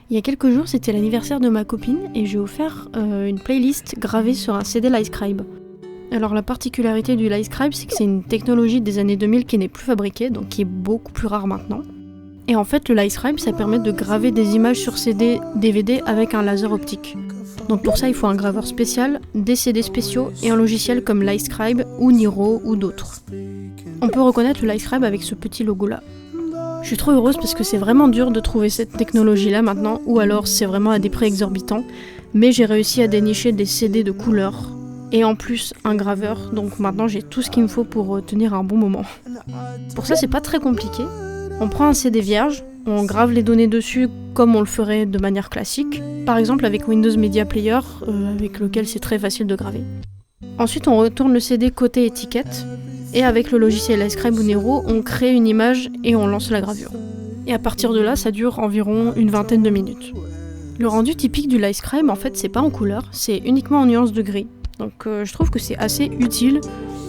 Il y a quelques jours, c'était l'anniversaire de ma copine et j'ai offert une playlist gravée sur un CD Livescribe. Alors la particularité du Livescribe, c'est que c'est une technologie des années 2000 qui n'est plus fabriquée, donc qui est beaucoup plus rare maintenant. Et en fait, le Livescribe, ça permet de graver des images sur CD, DVD avec un laser optique. Donc pour ça, il faut un graveur spécial, des CD spéciaux et un logiciel comme Livescribe ou Niro ou d'autres. On peut reconnaître le Livescribe avec ce petit logo-là. Je suis trop heureuse parce que c'est vraiment dur de trouver cette technologie-là maintenant, ou alors c'est vraiment à des prix exorbitants, mais j'ai réussi à dénicher des CD de couleur, et en plus un graveur, donc maintenant j'ai tout ce qu'il me faut pour tenir un bon moment. Pour ça, c'est pas très compliqué. On prend un CD vierge, on grave les données dessus comme on le ferait de manière classique, par exemple avec Windows Media Player, avec lequel c'est très facile de graver. Ensuite, on retourne le CD côté étiquette, et avec le logiciel Livescribe ou Niro, on crée une image et on lance la gravure. Et à partir de là, ça dure environ une vingtaine de minutes. Le rendu typique du Livescribe, en fait, c'est pas en couleur, c'est uniquement en nuances de gris. Donc je trouve que c'est assez utile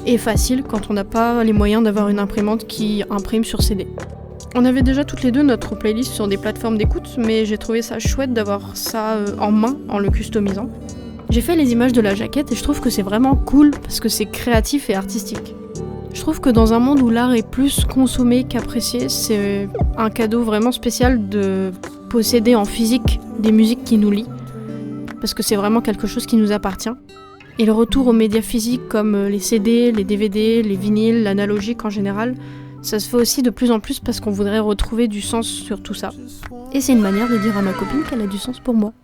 et facile quand on n'a pas les moyens d'avoir une imprimante qui imprime sur CD. On avait déjà toutes les deux notre playlist sur des plateformes d'écoute, mais j'ai trouvé ça chouette d'avoir ça en main en le customisant. J'ai fait les images de la jaquette et je trouve que c'est vraiment cool parce que c'est créatif et artistique. Je trouve que dans un monde où l'art est plus consommé qu'apprécié, c'est un cadeau vraiment spécial de posséder en physique des musiques qui nous lient, parce que c'est vraiment quelque chose qui nous appartient. Et le retour aux médias physiques comme les CD, les DVD, les vinyles, l'analogique en général, ça se fait aussi de plus en plus parce qu'on voudrait retrouver du sens sur tout ça. Et c'est une manière de dire à ma copine qu'elle a du sens pour moi.